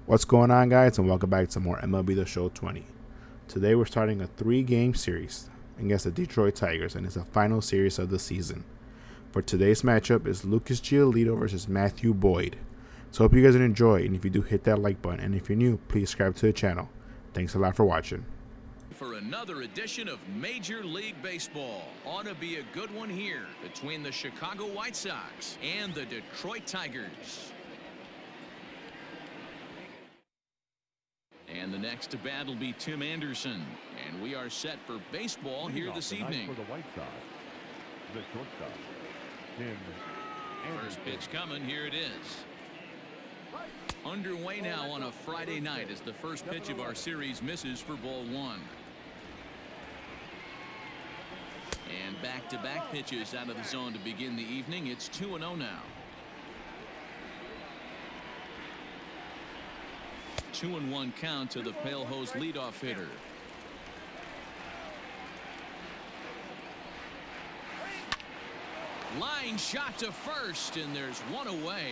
What's going on, guys, and welcome back to more MLB The Show 20. Today we're starting a 3-game series against the Detroit Tigers, and it's the final series of the season. For today's matchup is Lucas Giolito versus Matthew Boyd. So hope you guys enjoy, and if you do, hit that like button, and if you're new, please subscribe to the channel. Thanks a lot for watching. For another edition of Major League Baseball. Ought to be a good one here between the Chicago White Sox and the Detroit Tigers. And the next to bat will be Tim Anderson. And we are set for baseball here this evening. For the White Sox, the shortstop, Tim Anderson. First pitch coming. Here it is. Underway now on a Friday night as the first pitch of our series misses for ball one. And back-to-back pitches out of the zone to begin the evening. It's 2-0 now. 2-1 count to the Pale Hose leadoff hitter. Line shot to first, and there's one away.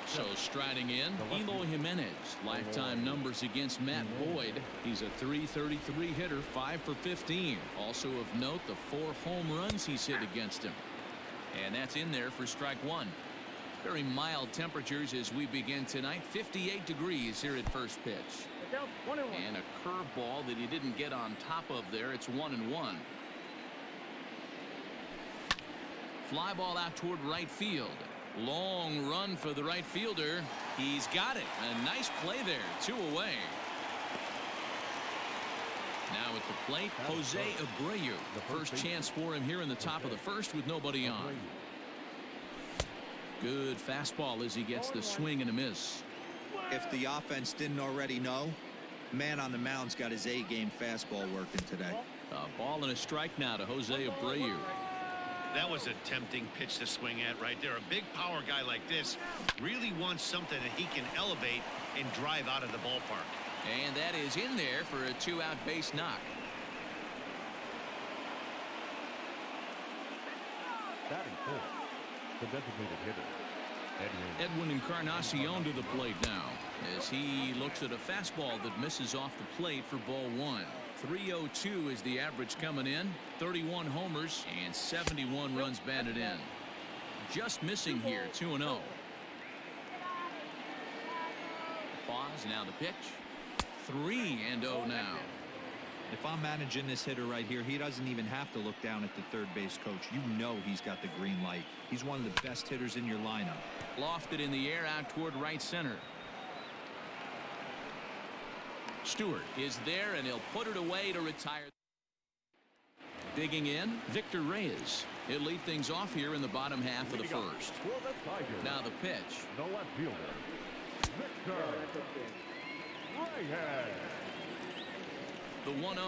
So striding in, Eloy Jimenez. Lifetime numbers against Matt Boyd. He's a .333 hitter, 5 for 15. Also of note, the 4 home runs he's hit against him. And that's in there for strike one. Very mild temperatures as we begin tonight. 58 degrees here at first pitch. And a curveball that he didn't get on top of there. It's 1-1. Fly ball out toward right field. Long run for the right fielder. He's got it. A nice play there. 2 away. Now at the plate, Jose Abreu. The first chance for him here in the top of the first with nobody on. Good fastball as he gets the swing and a miss. If the offense didn't already know, man on the mound's got his A-game fastball working today. A ball and a strike now to Jose Abreu. That was a tempting pitch to swing at right there. A big power guy like this really wants something that he can elevate and drive out of the ballpark. And that is in there for a 2-out base knock. Batting fourth, the designated hitter, Edwin Encarnacion to the plate now as he looks at a fastball that misses off the plate for ball one. 302 is the average coming in. 31 homers and 71 runs batted in. Just missing here. 2-0. Pause. Now the pitch. 3-0 now. If I'm managing this hitter right here, he doesn't even have to look down at the third base coach. You know he's got the green light. He's one of the best hitters in your lineup. Lofted in the air out toward right center. Stewart is there, and he'll put it away to retire. Digging in, Victor Reyes. He'll lead things off here in the bottom half of the first. Now the pitch. the left fielder, Victor Reyes. The 1-0.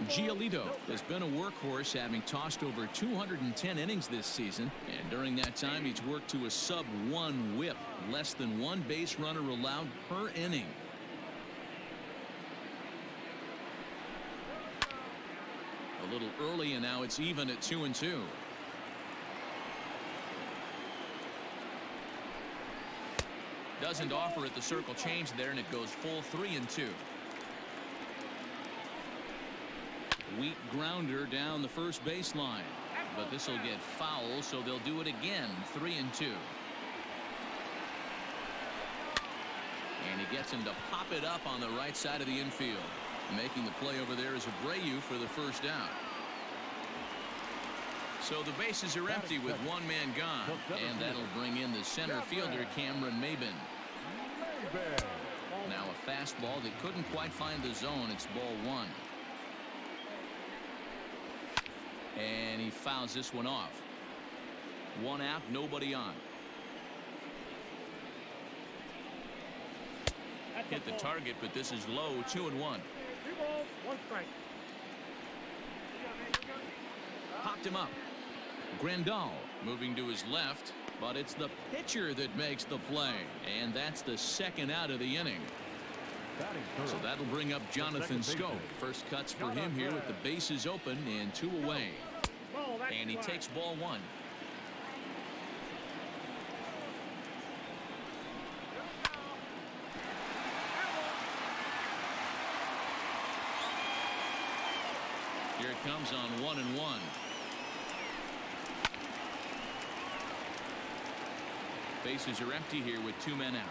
Giolito has been a workhorse, having tossed over 210 innings this season, and during that time he's worked to a sub-1 whip, less than 1 base runner allowed per inning. A little early, and now it's even at 2-2. Doesn't offer at the circle change there, and it goes full 3-2. Weak grounder down the first baseline, but this will get foul, so they'll do it again. 3-2. And he gets him to pop it up on the right side of the infield. Making the play over there is Abreu for the first out. So the bases are empty with 1 man gone, and that'll bring in the center fielder, Cameron Maybin. Now a fastball that couldn't quite find the zone. It's ball 1. And he fouls this one off. 1 out, nobody on. Hit the target, but this is low. 2-1. 2 balls, 1 strike. Popped him up. Grandal moving to his left, but it's the pitcher that makes the play, and that's the 2nd out of the inning. So that'll bring up Jonathan Scope. First cuts for him here with the bases open and 2 away. And he takes ball 1. Here it comes on 1-1. Bases are empty here with 2 men out.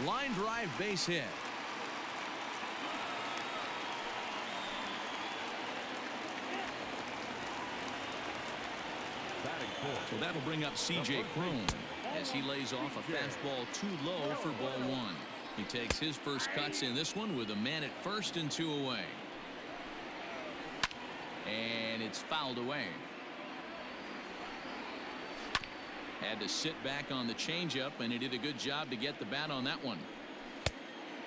Line drive base hit. So that'll bring up C.J. Cron as he lays off a fastball too low for ball 1. He takes his first cuts in this one with a man at first and 2 away. And it's fouled away. Had to sit back on the changeup, and he did a good job to get the bat on that one.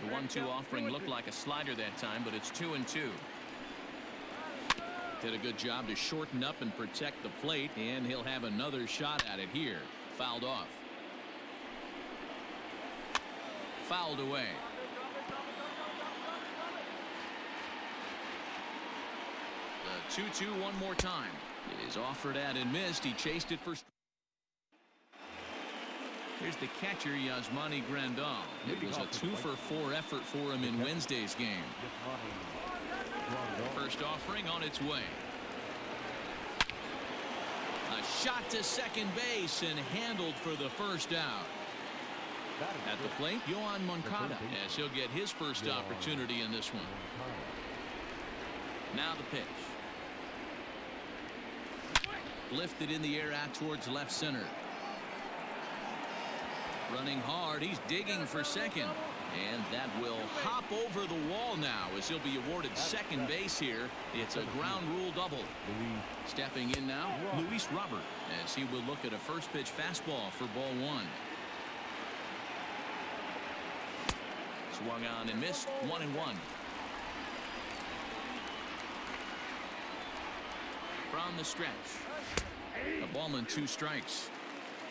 The 1-2 offering looked like a slider that time, but it's 2-2. Did a good job to shorten up and protect the plate, and he'll have another shot at it here. Fouled off. Fouled away. The 2-2 one more time. It is offered at and missed. He chased it for. Here's the catcher, Yasmani Grandal. It was a 2-for-4 effort for him in Wednesday's game. First offering on its way. A shot to second base and handled for the first out. At the plate, Yohan Moncada, as he'll get his first opportunity in this one. Now the pitch. Lifted in the air out towards left center. Running hard, he's digging for second. And that will hop over the wall now as he'll be awarded second base here. It's a ground rule double. Stepping in now, Luis Robert, as he will look at a first pitch fastball for ball 1. Swung on and missed. 1-1. From the stretch. A ball and 2 strikes.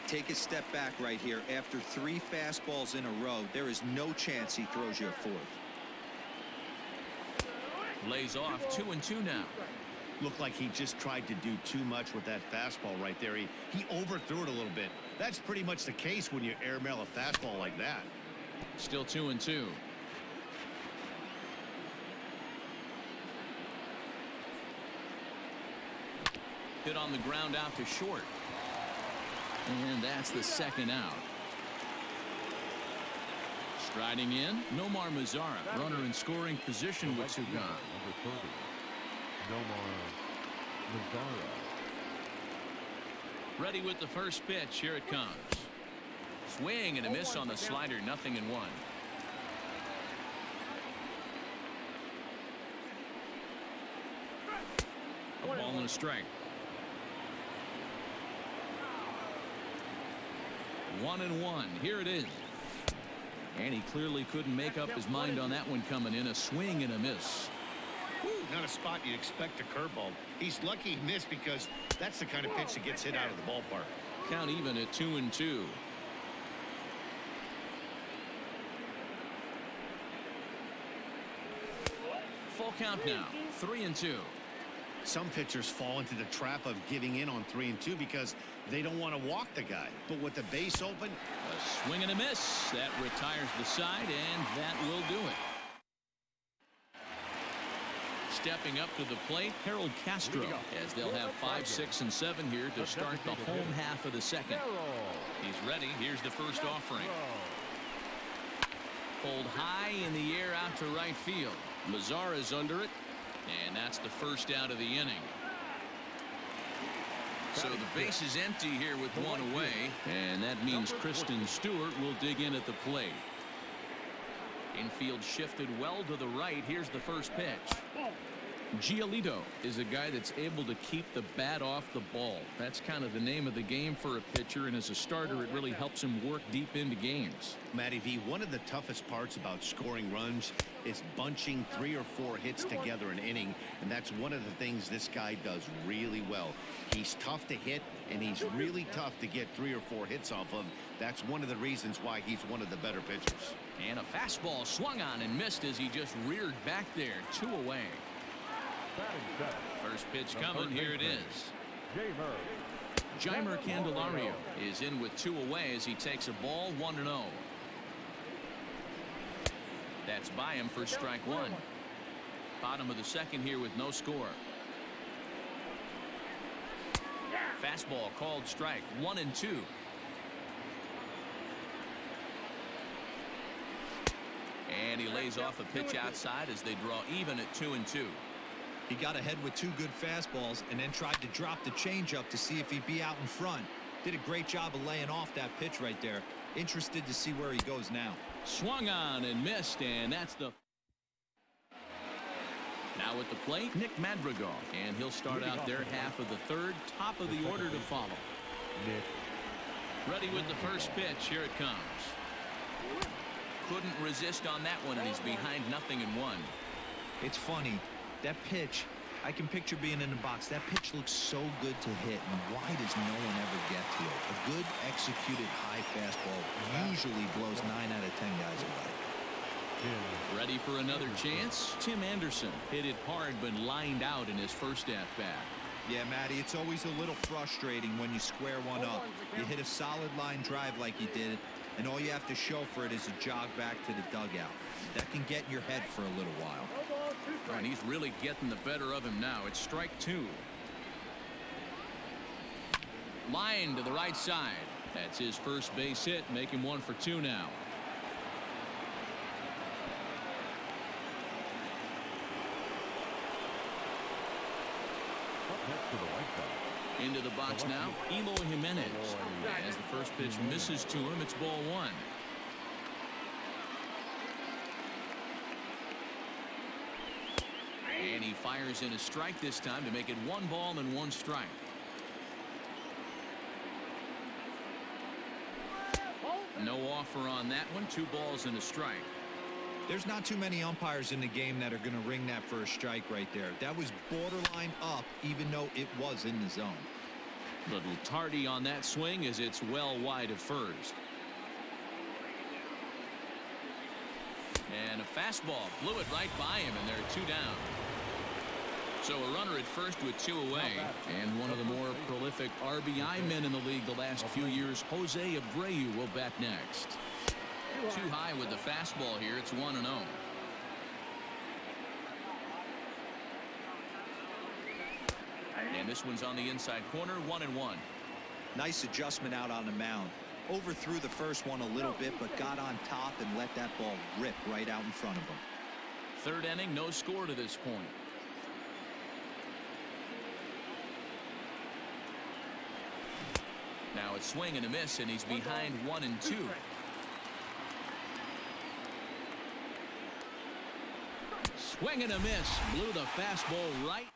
Take a step back right here. After 3 fastballs in a row, there is no chance he throws you a 4th. Lays off 2-2 now. Looked like he just tried to do too much with that fastball right there. He overthrew it a little bit. That's pretty much the case when you airmail a fastball like that. Still 2-2. Hit on the ground out to short. And that's the second out. Striding in, Nomar Mazara, runner in scoring position with 2 gone. Number 30, Nomar Mazara. Ready with the first pitch. Here it comes. Swing and a miss on the slider. 0-1. A ball and a strike. 1-1. Here it is. And he clearly couldn't make up his mind on that one coming in. A swing and a miss. Not a spot you'd expect a curveball. He's lucky he missed because that's the kind of pitch that gets hit out of the ballpark. Count even at 2-2. Full count now. 3-2. Some pitchers fall into the trap of giving in on 3-2 because they don't want to walk the guy. But with the base open, a swing and a miss. That retires the side, and that will do it. Stepping up to the plate, Harold Castro, as they'll have 5, 6, and 7 here to start the home half of the second. He's ready. Here's the first offering. Pulled high in the air out to right field. Mazara's under it. And that's the first out of the inning. So the base is empty here with 1 away. And that means Kristen Stewart will dig in at the plate. Infield shifted well to the right. Here's the first pitch. Giolito is a guy that's able to keep the bat off the ball. That's kind of the name of the game for a pitcher, and as a starter it really helps him work deep into games. Matty V, one of the toughest parts about scoring runs is bunching 3 or 4 hits together an inning, and that's one of the things this guy does really well. He's tough to hit, and he's really tough to get 3 or 4 hits off of. That's one of the reasons why he's one of the better pitchers. And a fastball swung on and missed as he just reared back there. 2 away. First pitch coming. Here it is. Jeimer Candelario is in with 2 away as he takes a ball. 1-0. That's by him for strike one. Bottom of the second here with no score. Fastball called strike, 1-2. And he lays off a pitch outside as they draw even at 2-2. He got ahead with 2 good fastballs and then tried to drop the changeup to see if he'd be out in front. Did a great job of laying off that pitch right there. Interested to see where he goes now. Swung on and missed, and that's the... Now at the plate, Nick Madrigal, and he'll start out their half of the third, top of the order to follow. Nick. Ready with the first pitch. Here it comes. Couldn't resist on that one, and he's behind 0-1. It's funny. That pitch, I can picture being in the box. That pitch looks so good to hit, and why does no one ever get to it? A good executed high fastball usually blows 9 out of 10 guys away. Ready for another chance? Tim Anderson hit it hard but lined out in his first at-bat. Yeah, Matty, it's always a little frustrating when you square one up. You hit a solid line drive like you did, and all you have to show for it is a jog back to the dugout. That can get in your head for a little while. And he's really getting the better of him now. It's strike 2. Line to the right side. That's his first base hit, making 1 for 2 now. Into the box now, Eloy Jimenez. As the first pitch misses to him, it's ball 1. And he fires in a strike this time to make it 1 ball and 1 strike. No offer on that one. 2 balls and a strike. There's not too many umpires in the game that are going to ring that first strike right there. That was borderline up, even though it was in the zone. Little tardy on that swing as it's well wide of first. And a fastball blew it right by him, and there are 2 down. So a runner at first with 2 away, and one of the more prolific RBI men in the league the last few years, Jose Abreu, will bat next. Too high with the fastball here. It's 1-0. And this one's on the inside corner, 1-1. Nice adjustment out on the mound. Overthrew the first one a little bit, but got on top and let that ball rip right out in front of him. Third inning, no score to this point. Now it's swing and a miss, and he's behind 1-2. Swing and a miss. Blew the fastball right.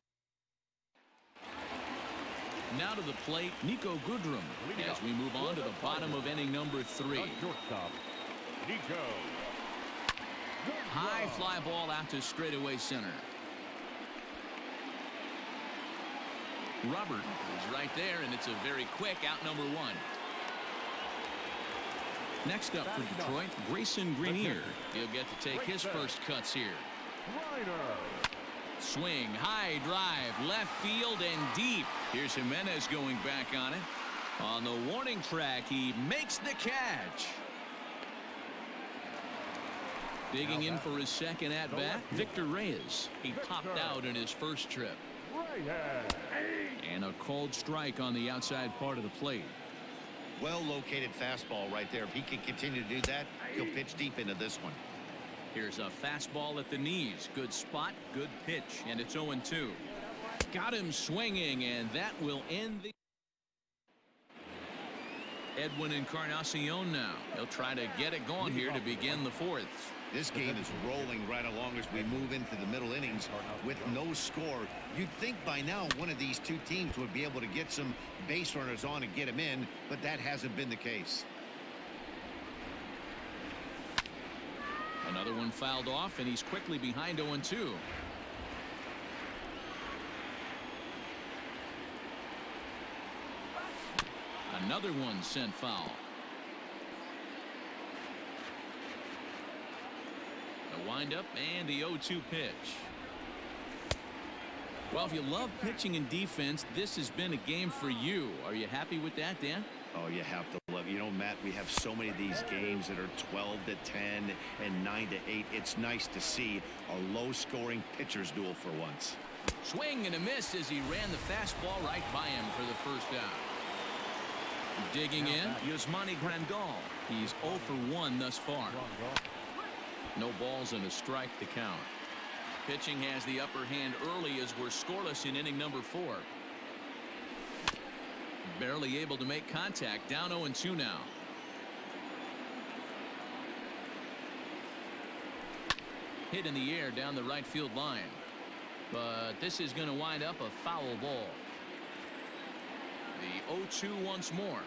Now to the plate, Nico Goodrum, as we move on to the bottom of inning number 3. Nico. High fly ball out to straightaway center. Robert is right there, and it's a very quick out number 1. Next up for Detroit, Grayson Greenier. He'll get to take his first cuts here. Swing, high drive, left field and deep. Here's Jimenez going back on it. On the warning track, he makes the catch. Digging in for his second at-bat, Victor Reyes. He popped out in his first trip. And a called strike on the outside part of the plate. Well located fastball right there. If he can continue to do that, he'll pitch deep into this one. Here's a fastball at the knees. Good spot, good pitch, and it's 0-2. Got him swinging, and that will end the... Edwin Encarnacion now. He'll try to get it going here to begin the 4th. This game is rolling right along as we move into the middle innings with no score. You'd think by now one of these 2 teams would be able to get some base runners on and get them in, but that hasn't been the case. Another one fouled off, and he's quickly behind 0-2. Another one sent foul. The windup and the 0-2 pitch. Well, if you love pitching and defense, this has been a game for you. Are you happy with that, Dan? Oh, you have to love. You know, Matt, we have so many of these games that are 12-10 and 9-8. It's nice to see a low-scoring pitcher's duel for once. Swing and a miss as he ran the fastball right by him for the first out. Digging in, Yasmani Grandal. He's 0 for 1 thus far. No balls and a strike to count. Pitching has the upper hand early as we're scoreless in inning number 4. Barely able to make contact. Down 0-2 now. Hit in the air down the right field line. But this is going to wind up a foul ball. The 0-2 once more.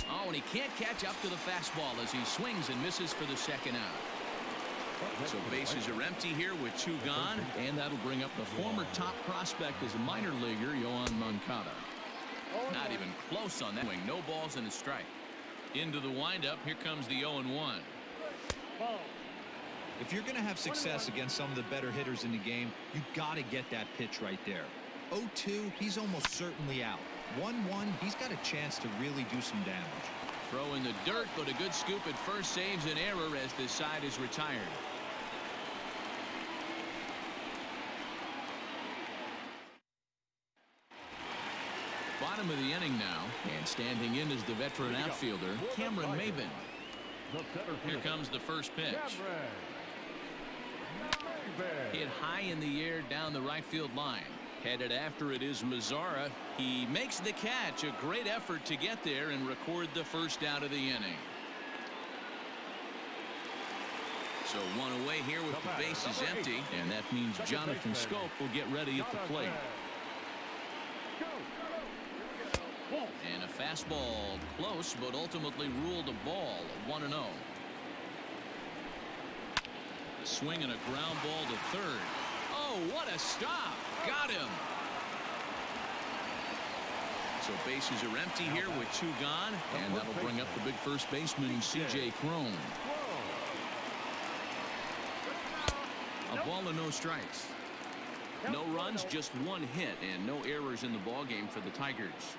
Oh, and he can't catch up to the fastball as he swings and misses for the second out. So bases are empty here with 2 gone, and that'll bring up the former top prospect as a minor leaguer, Yohan Moncada. Not even close on that swing. No balls and a strike. Into the windup. Here comes the 0-1. If you're going to have success against some of the better hitters in the game, you got to get that pitch right there. 0-2, he's almost certainly out. 1-1, he's got a chance to really do some damage. Throw in the dirt, but a good scoop at first saves an error as this side is retired. Bottom of the inning now, and standing in is the veteran outfielder, Cameron Maybin. Here comes the first pitch. Hit high in the air down the right field line. Headed after it is Mazzara. He makes the catch. A great effort to get there and record the first out of the inning. So 1 away here with the bases empty, and that means Jonathan Scope will get ready at the plate. And a fastball close, but ultimately ruled a ball. 1-0. A swing and a ground ball to third. Oh, what a stop. Got him. So bases are empty here with 2 gone, and that'll bring up the big first baseman, C.J. Cron. A ball and no strikes. No runs, just 1 hit, and no errors in the ballgame for the Tigers.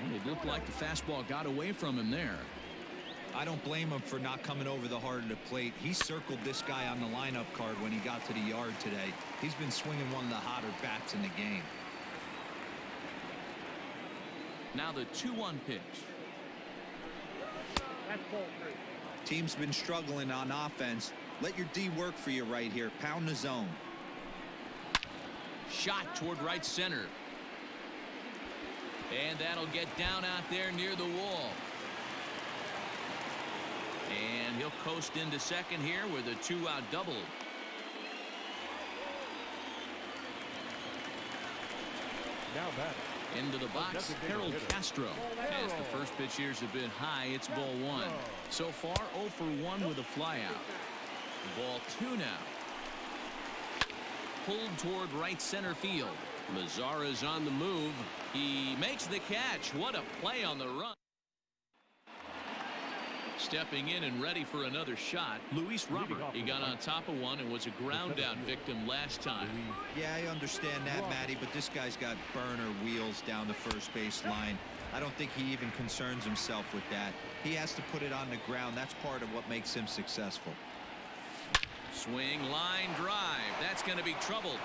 And it looked like the fastball got away from him there. I don't blame him for not coming over the heart of the plate. He circled this guy on the lineup card when he got to the yard today. He's been swinging one of the hotter bats in the game. Now the 2-1 pitch. That's ball 3. Team's been struggling on offense. Let your D work for you right here. Pound the zone. Shot toward right center. And that'll get down out there near the wall. And he'll coast into second here with a 2-out double. Now back. Into the box, Harold Castro. As the first pitch years have been high, it's ball 1. So far, 0 for 1 with a flyout. Ball 2 now. Pulled toward right center field. Mazzara's on the move. He makes the catch. What a play on the run. Stepping in and ready for another shot, Luis Robert. He got on top of one and was a ground out victim last time. Yeah, I understand that, Matty, but this guy's got burner wheels down the first base line. I don't think he even concerns himself with that. He has to put it on the ground. That's part of what makes him successful. Swing, line drive. That's going to be trouble.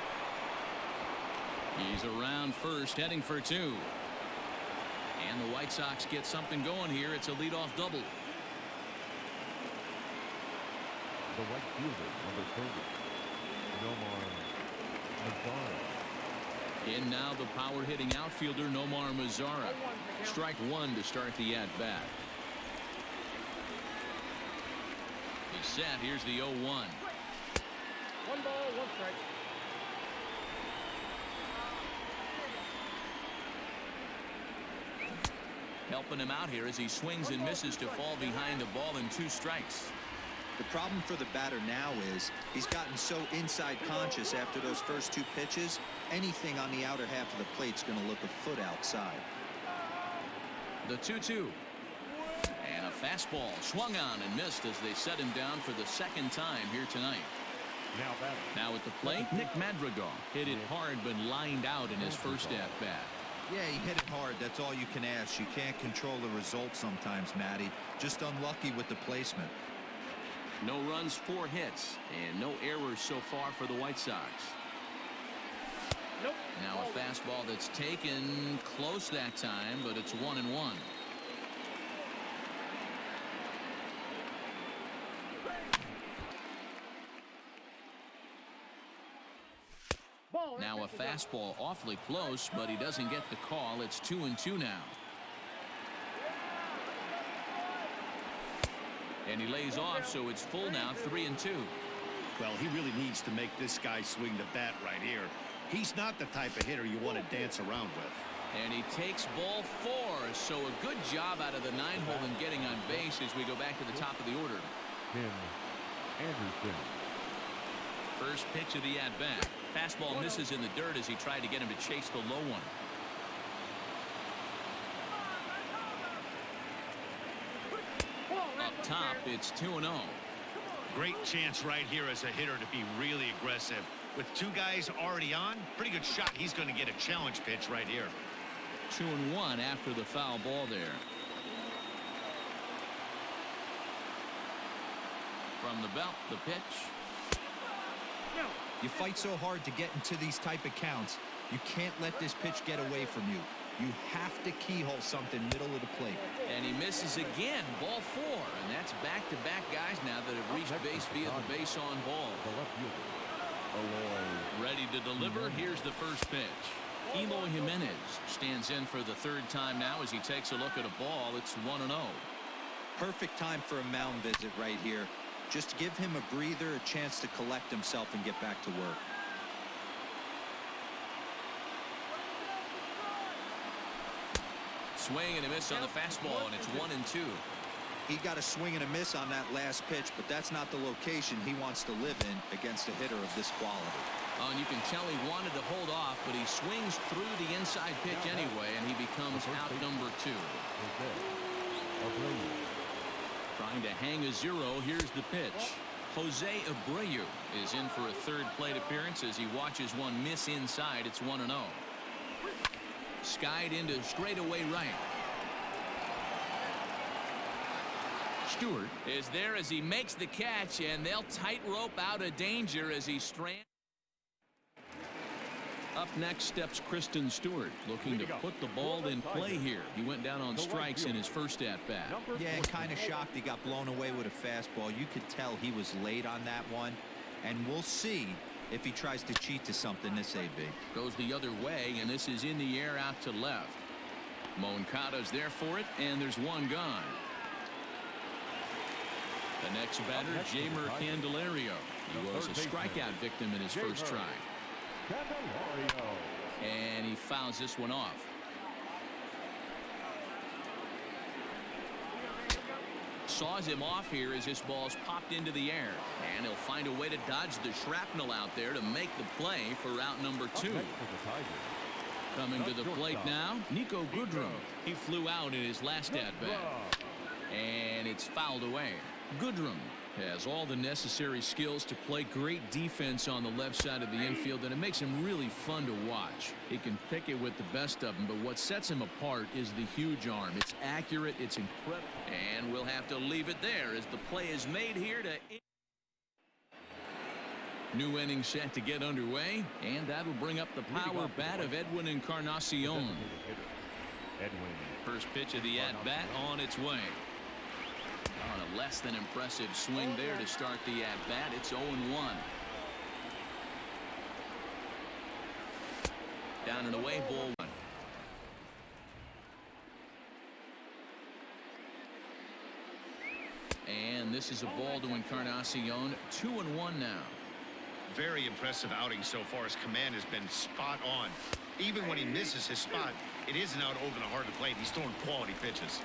He's around first, heading for 2. And the White Sox get something going here. It's a leadoff double. The right fielder, number 30, Nomar Mazzara. In now the power-hitting outfielder, Nomar Mazzara. Strike 1 to start the at-bat. He's set. Here's the 0-1. 1 ball, 1 strike. Helping him out here as he swings and misses to fall behind the ball in 2 strikes. The problem for the batter now is he's gotten so inside conscious after those first 2 pitches. Anything on the outer half of the plate's going to look a foot outside. The 2-2. And a fastball swung on and missed as they set him down for the 2nd time here tonight. Now at the plate, Nick Madrigal hit it hard but lined out in his first at-bat. Yeah, he hit it hard. That's all you can ask. You can't control the result sometimes, Matty. Just unlucky with the placement. No runs, 4 hits, and no errors so far for the White Sox. Nope. Now a fastball that's taken close that time, but it's 1-1. Ball. Now a fastball awfully close, but he doesn't get the call. It's 2-2 now. And he lays off, so it's full now, 3-2. Well, he really needs to make this guy swing the bat right here. He's not the type of hitter you want to dance around with. And he takes ball 4, so a good job out of the 9-hole in getting on base as we go back to the top of the order. Tim Anderson. First pitch of the at-bat. Fastball misses in the dirt as he tried to get him to chase the low one. Up top, it's 2-0. Great chance right here as a hitter to be really aggressive. With 2 guys already on, pretty good shot. He's going to get a challenge pitch right here. 2-1 after the foul ball there. From the belt, the pitch. You fight so hard to get into these type of counts. You can't let this pitch get away from you. You have to keyhole something middle of the plate. And he misses again. Ball 4. And that's back-to-back guys now that have reached base via the base on ball. Ready to deliver. Here's the first pitch. Eloy Jimenez stands in for the 3rd time now as he takes a look at a ball. It's 1-0. Perfect time for a mound visit right here. Just give him a breather, a chance to collect himself and get back to work. Swing and a miss on the fastball, and it's 1-2. He got a swing and a miss on that last pitch, but that's not the location he wants to live in against a hitter of this quality. And you can tell he wanted to hold off, but he swings through the inside pitch anyway, and he becomes out number 2. Trying to hang a 0. Here's the pitch. Jose Abreu is in for a 3rd plate appearance as he watches one miss inside. It's 1-0. Skied into straightaway right. Stewart is there as he makes the catch, and they'll tightrope out of danger as he strands. Up next steps Kristen Stewart, looking to put the ball in play here. He went down on strikes in his first at-bat. Yeah, kind of shocked he got blown away with a fastball. You could tell he was late on that one, and we'll see if he tries to cheat to something this AB. Goes the other way, and this is in the air out to left. Moncada's there for it, and there's one gone. The next batter, Jamer Candelario. He was a strikeout victim in his first try. And he fouls this one off. Saws him off here as this ball's popped into the air. And he'll find a way to dodge the shrapnel out there to make the play for out number 2. Coming to the plate now, Nico Goodrum. He flew out in his last at-bat. And it's fouled away. Goodrum has all the necessary skills to play great defense on the left side of the infield, and it makes him really fun to watch. He can pick it with the best of them, but what sets him apart is the huge arm. It's accurate, it's incredible, and we'll have to leave it there as the play is made here to... New inning set to get underway, and that'll bring up the power bat of Edwin Encarnacion. First pitch of the at-bat on its way. On a less than impressive swing there to start the at-bat. It's 0-1. Down and away, ball 1. And this is a ball to Encarnacion. 2-1 now. Very impressive outing so far. His command has been spot on. Even when he misses his spot, it isn't out over the heart of the plate. He's throwing quality pitches.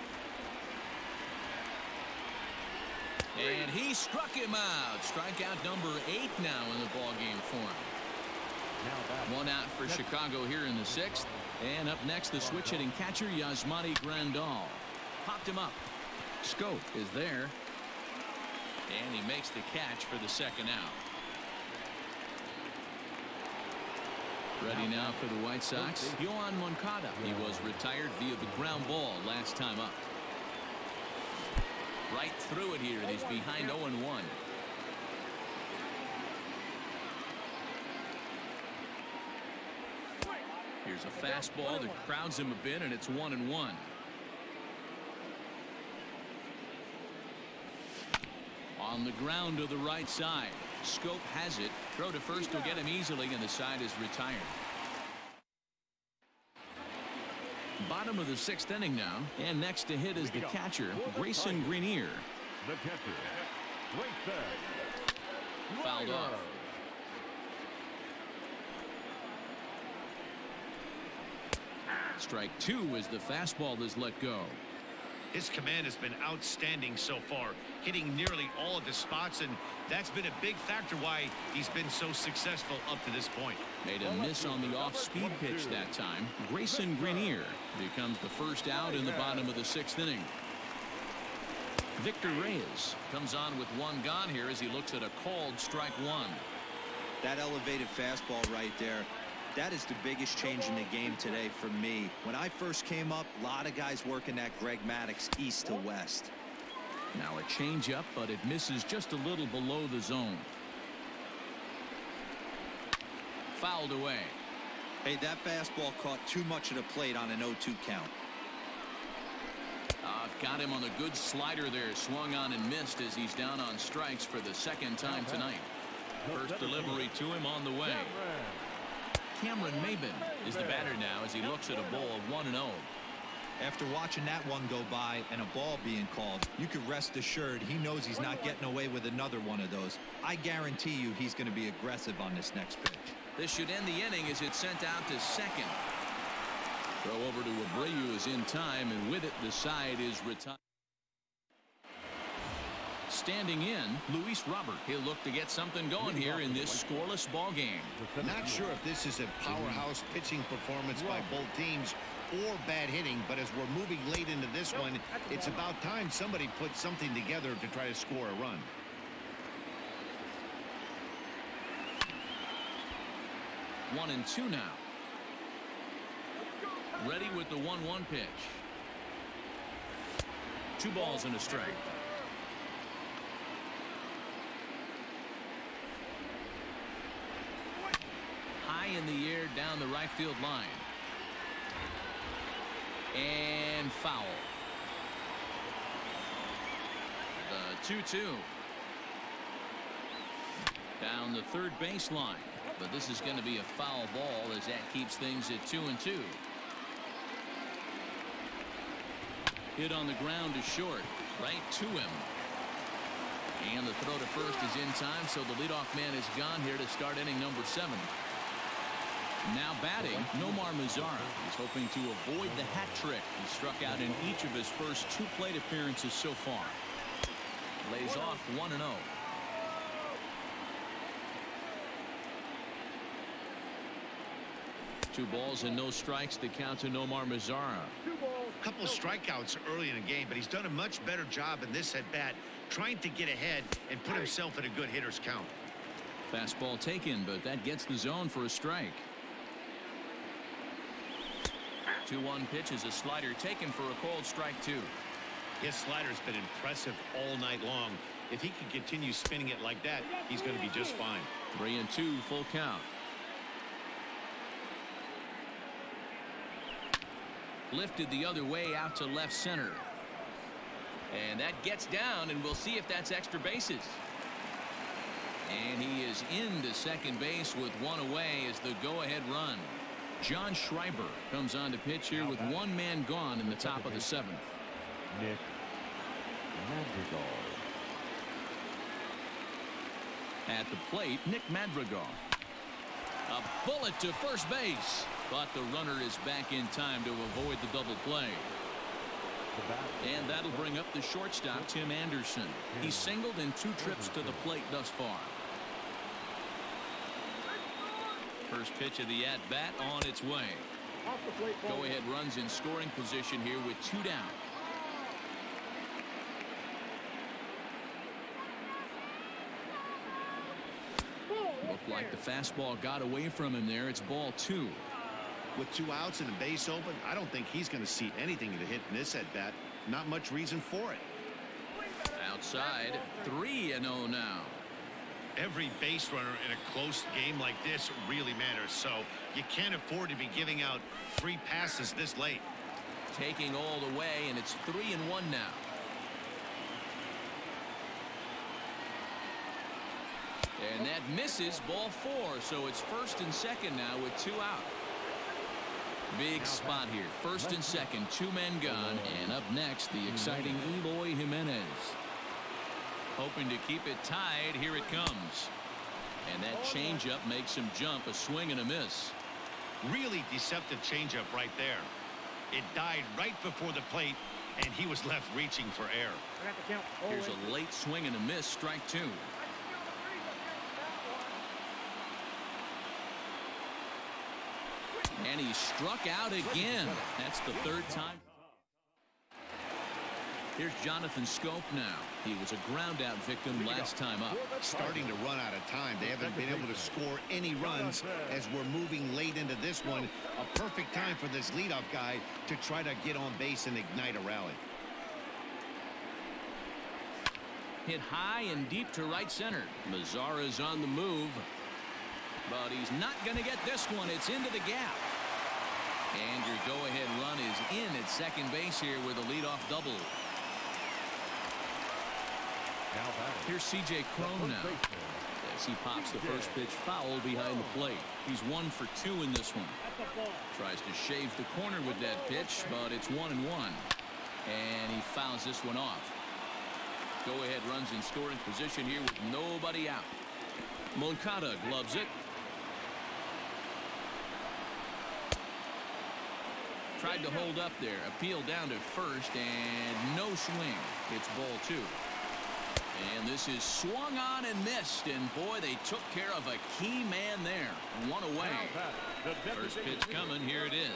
And he struck him out. Strikeout number 8 now in the ballgame for him. One out for Chicago here in the 6th. And up next, the switch hitting catcher, Yasmani Grandal. Popped him up. Scope is there. And he makes the catch for the 2nd out. Ready now for the White Sox, Yohan Moncada. He was retired via the ground ball last time up. Right through it here, and he's behind 0-1. Here's a fastball that crowds him a bit, and it's 1-1. On the ground to the right side. Scope has it. Throw to first will get him easily, and the side is retired. Bottom of the 6th inning now, and next to hit is the catcher, Grayson Greenier. The catcher, Grayson. Fouled off. Strike 2 as the fastball is let go. His command has been outstanding so far, hitting nearly all of the spots, and that's been a big factor why he's been so successful up to this point. Made a miss on the off-speed pitch that time. Grayson Greenier becomes the first out in the bottom of the 6th inning. Victor Reyes comes on with one gone here as he looks at a called strike 1. That elevated fastball right there. That is the biggest change in the game today for me. When I first came up, a lot of guys working that Greg Maddux east to west. Now a changeup, but it misses just a little below the zone. Fouled away. Hey, that fastball caught too much of the plate on an 0-2 count. Got him on the good slider there. Swung on and missed as he's down on strikes for the 2nd time tonight. First delivery to him on the way. Cameron Maybin is the batter now as he looks at a ball of 1-0. After watching that one go by and a ball being called, you can rest assured he knows he's not getting away with another one of those. I guarantee you he's going to be aggressive on this next pitch. This should end the inning as it's sent out to second. Throw over to Abreu is in time, and with it the side is retired. Standing in, Luis Robert. He'll look to get something going here in this scoreless ball game. Not sure if this is a powerhouse pitching performance by both teams or bad hitting, but as we're moving late into this one, it's about time somebody put something together to try to score a run. One and two now. Ready with the 1-1 pitch. 2 balls and a strike. High in the air down the right field line. And foul. The 2-2. Down the third baseline. But this is going to be a foul ball as that keeps things at 2-2. Hit on the ground to short. Right to him. And the throw to first is in time, so the leadoff man is gone here to start inning number 7. Now batting, Nomar Mazara. He's hoping to avoid the hat trick. He struck out in each of his first 2 plate appearances so far. Lays off 1-0. Two balls and no strikes to count to Nomar Mazara. A couple of strikeouts early in the game, but he's done a much better job in this at bat, trying to get ahead and put himself in a good hitter's count. Fastball taken, but that gets the zone for a strike. 2-1 pitch is a slider taken for a called strike 2. His slider's been impressive all night long. If he can continue spinning it like that, he's going to be just fine. 3-2 full count. Lifted the other way out to left center. And that gets down, and we'll see if that's extra bases. And he is into second base with 1 away as the go-ahead run. John Schreiber comes on to pitch here with 1 man gone in the top of the 7th. Nick Madrigal. At the plate, Nick Madrigal. A bullet to first base. But the runner is back in time to avoid the double play. And that'll bring up the shortstop, Tim Anderson. He's singled in 2 trips to the plate thus far. First pitch of the at-bat on its way. Go-ahead runs in scoring position here with 2 down. Look Looked like the fastball got away from him there. It's ball 2. With 2 outs and a base open, I don't think he's going to see anything to hit in this at bat. Not much reason for it. Outside, 3-0 now. Every base runner in a close game like this really matters, so you can't afford to be giving out free passes this late. Taking all the way, and it's 3-1 now. And that misses, ball 4, so it's 1st and 2nd now with 2 out. Big spot here, 1st and 2nd, 2 men gone, and up next, the exciting Eloy Jimenez. Hoping to keep it tied. Here it comes. And that changeup makes him jump. A swing and a miss. Really deceptive changeup right there. It died right before the plate, and he was left reaching for air. Here's a late swing and a miss. Strike 2. And he struck out again. That's the 3rd time. Here's Jonathan Scope now. He was a ground-out victim last time up. Starting to run out of time. They haven't been able to score any runs as we're moving late into this one. A perfect time for this leadoff guy to try to get on base and ignite a rally. Hit high and deep to right center. Mazzara's on the move. But he's not going to get this one. It's into the gap. And your go-ahead run is in at second base here with a leadoff double. Here's C.J. Cron now. As he pops the first pitch foul behind the plate. He's 1 for 2 in this one. Tries to shave the corner with that pitch, but it's 1-1. And he fouls this one off. Go-ahead runs in scoring position here with nobody out. Moncada gloves it. Tried to hold up there. Appeal down to first, and no swing. It's ball 2. And this is swung on and missed. And boy, they took care of a key man there. 1 away. First pitch coming. Here it is.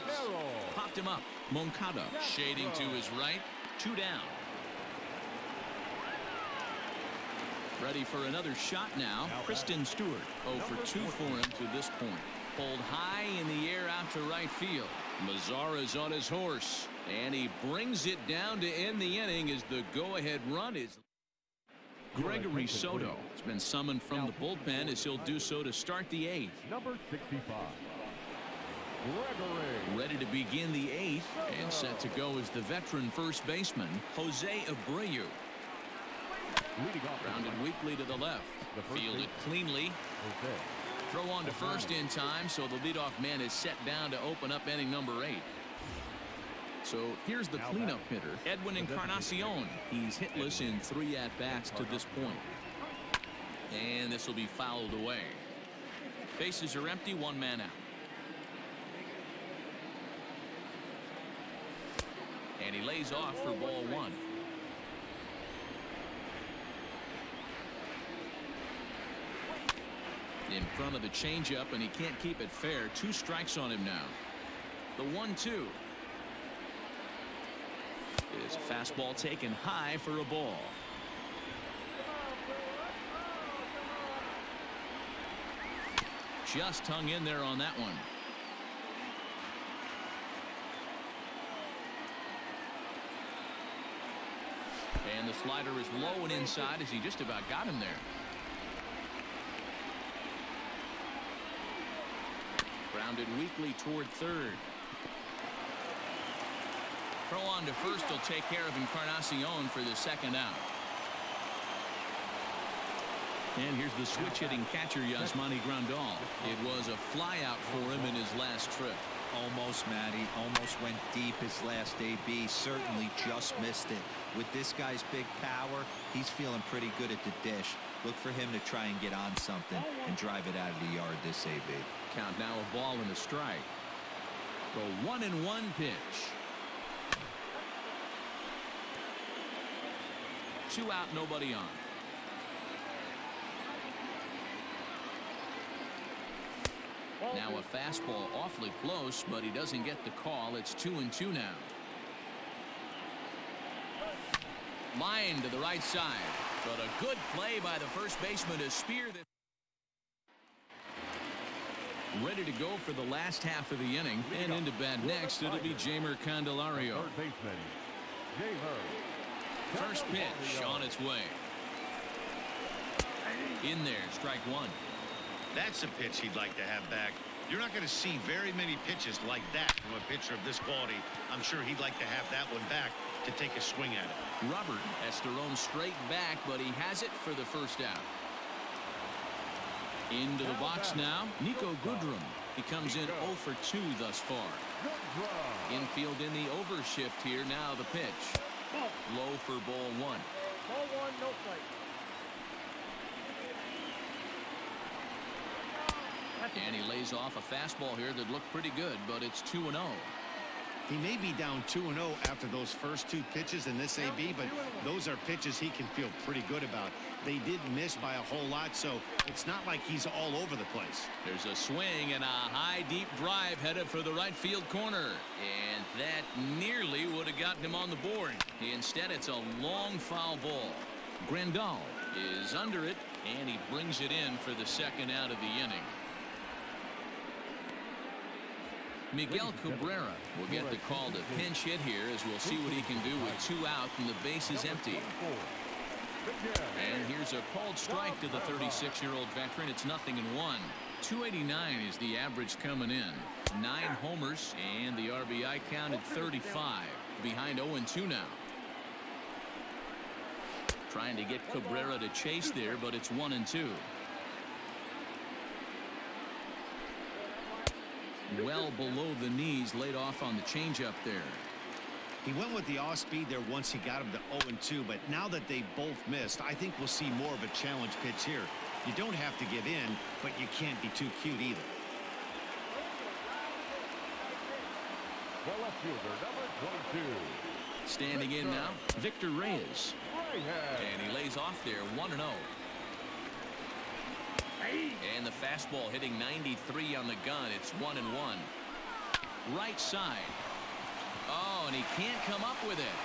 Popped him up. Moncada shading to his right. 2 down. Ready for another shot now. Kristen Stewart 0 for 2 for him to this point. Pulled high in the air out to right field. Mazzara's on his horse, and he brings it down to end the inning as the go-ahead run is. Gregory Soto has been summoned from the bullpen as he'll do so to start the 8th. Number 65. Gregory. Ready to begin the 8th and set to go is the veteran first baseman Jose Abreu. Grounded weakly to the left. Fielded cleanly. Throw on to first in time, so the leadoff man is set down to open up inning number 8. So here's the cleanup hitter, Edwin Encarnacion. He's hitless in 3 at-bats to this point. And this will be fouled away. Bases are empty, 1 man out. And he lays off for ball 1. In front of the changeup, and he can't keep it fair. 2 strikes on him now. The 1-2 is a fastball taken high for a ball. Just hung in there on that one. And the slider is low and inside as he just about got him there. Grounded weakly toward third. Throw on to first will take care of Encarnacion for the 2nd out. And here's the switch hitting catcher Yasmani Grandal. It was a fly out for him in his last trip. Almost, Matty. Almost went deep his last AB. Certainly just missed it. With this guy's big power, he's feeling pretty good at the dish. Look for him to try and get on something and drive it out of the yard this AB. Count now a ball and a strike. The 1-1 pitch. 2 out, nobody on. Now a fastball awfully close, but he doesn't get the call. It's 2-2 now. Line to the right side, but a good play by the first baseman to spear this. Ready to go for the last half of the inning. And into bat next, it'll be Jamer Candelario. Third baseman, Jamer. First pitch on its way. In there, strike one. That's a pitch he'd like to have back. You're not going to see very many pitches like that from a pitcher of this quality. I'm sure he'd like to have that one back to take a swing at it. Robert has to roam straight back, but he has it for the first out. Into the box now, Nico Goodrum. He comes in 0 for 2 thus far. Infield in the overshift here. Now the pitch. Low for ball one. Ball one, no play. And he lays off a fastball here that looked pretty good, but it's 2-0. He may be down 2-0 after those first 2 pitches in this AB, but those are pitches he can feel pretty good about. They did miss by a whole lot, so it's not like he's all over the place. There's a swing and a high deep drive headed for the right field corner, and that nearly would have gotten him on the board. Instead, it's a long foul ball. Grandal is under it, and he brings it in for the second out of the inning. Miguel Cabrera will get the call to pinch hit here, as we'll see what he can do with 2 out and the base is empty. And here's a called strike to the 36-year-old veteran. It's 0-1. 289 is the average coming in. 9 homers and the RBI count at 35. Behind 0-2 now. Trying to get Cabrera to chase there, but it's 1-2. Well below the knees, laid off on the changeup there. He went with the off speed there once he got him to 0-2, but now that they both missed, I think we'll see more of a challenge pitch here. You don't have to give in, but you can't be too cute either. The left fielder, number 22. Standing in now, Victor Reyes. And he lays off there, 1-0. And the fastball hitting 93 on the gun. It's 1-1. Right side. Oh, and he can't come up with it.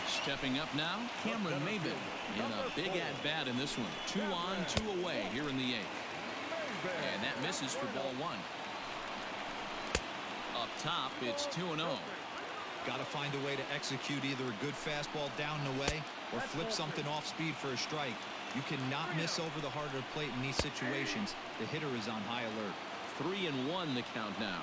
Stepping up now, Cameron Maybin in a big at-bat in this one. 2 on, 2 away here in the 8th. And that misses for ball one. Up top, it's 2-0. Got to find a way to execute either a good fastball down and away or flip something off speed for a strike. You cannot miss over the harder plate in these situations. The hitter is on high alert. 3-1 the count now.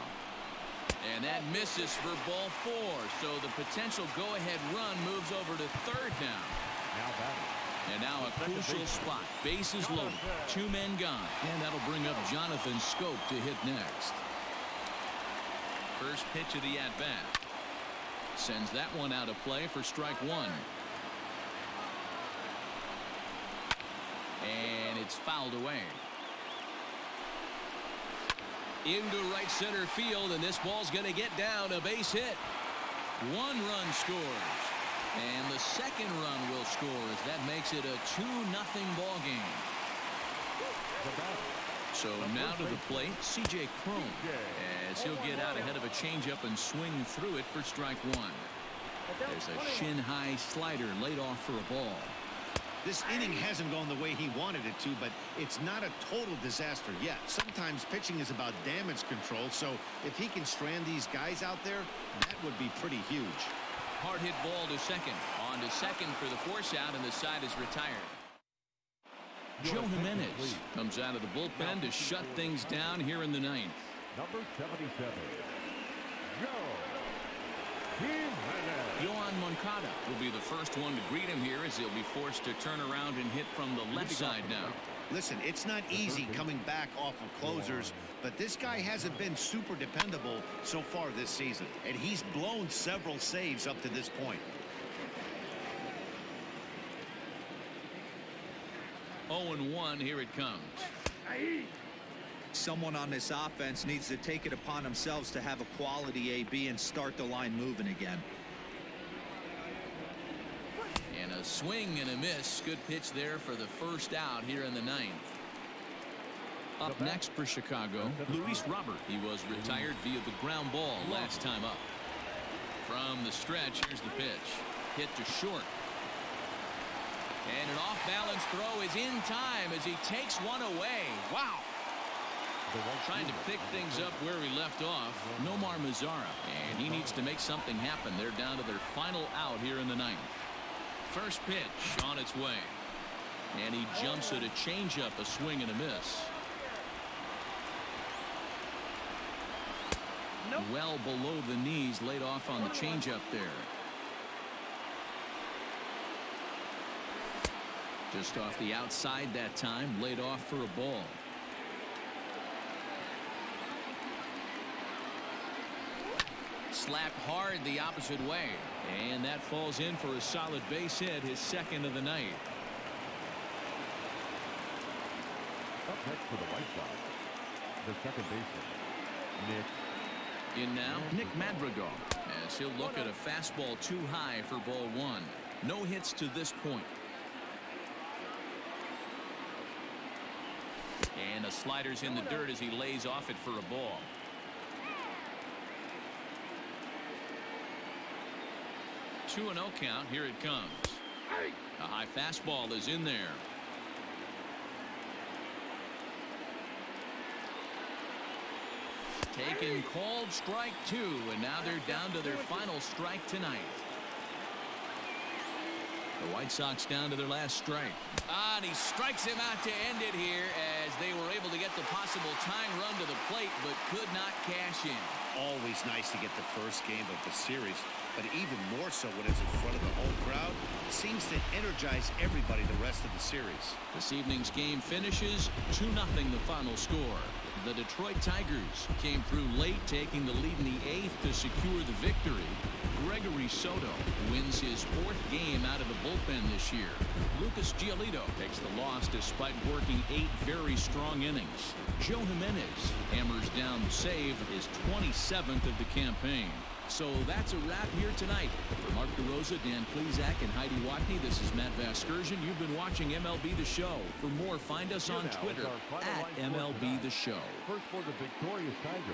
And that misses for ball 4. So the potential go-ahead run moves over to third now. And now a crucial spot. Bases loaded. 2 men gone. And that'll bring up Jonathan Scope to hit next. First pitch of the at-bat. Sends that one out of play for strike 1. And it's fouled away. Into right center field, and this ball's going to get down. A base hit. 1 run scores. And the second run will score, as that makes it a 2-0 ball game. So now to the plate, C.J. Cron, as he'll get out ahead of a changeup and swing through it for strike 1. There's a shin-high slider laid off for a ball. This inning hasn't gone the way he wanted it to, but it's not a total disaster yet. Sometimes pitching is about damage control, so if he can strand these guys out there, that would be pretty huge. Hard hit ball to second. On to second for the force out, and the side is retired. Joe Jimenez comes out of the bullpen to shut things down here in the 9th. Number 77, Joe Jimenez. Yohan Moncada will be the first one to greet him here, as he'll be forced to turn around and hit from the left side now. Listen, it's not easy coming back off of closers, but this guy hasn't been super dependable so far this season, and he's blown several saves up to this point. 0-1, here it comes. Someone on this offense needs to take it upon themselves to have a quality AB and start the line moving again. And a swing and a miss. Good pitch there for the first out here in the 9th. Up next for Chicago, Luis Robert. He was retired via the ground ball last time up. From the stretch, here's the pitch. Hit to short. And an off-balance throw is in time as he takes one away. Wow. Trying to pick things up where he left off. Nomar Mazara. And he needs to make something happen. They're down to their final out here in the ninth. First pitch on its way. And he jumps at a changeup, a swing and a miss. Well below the knees, laid off on the changeup there. Just off the outside that time, laid off for a ball. Slapped hard the opposite way. And that falls in for a solid base hit, his second of the night. Up next for the White Sox, the second baseman, Nick. In now, Nick Madrigal, as he'll look at a fastball too high for ball one. No hits to this point. And the slider's in the dirt as he lays off it for a ball. Two and 0 count. Here it comes. A high fastball is in there. Taken, called strike two, and now they're down to their final strike tonight. The White Sox down to their last strike. And he strikes him out to end it here as they were able to get the possible tying run to the plate but could not cash in. Always nice to get the first game of the series, but even more so when it's in front of the home crowd. Seems to energize everybody the rest of the series. This evening's game finishes 2-0 the final score. The Detroit Tigers came through late, taking the lead in the 8th to secure the victory. Gregory Soto wins his 4th game out of the bullpen this year. Lucas Giolito takes the loss despite working 8 very strong innings. Joe Jimenez hammers down the save, his 27th of the campaign. So that's a wrap here tonight. For Mark DeRosa, Dan Plezak, and Heidi Watney, this is Matt Vasgersian. You've been watching MLB The Show. For more, find us on Twitter at MLB The Show. First for the victorious Tigers.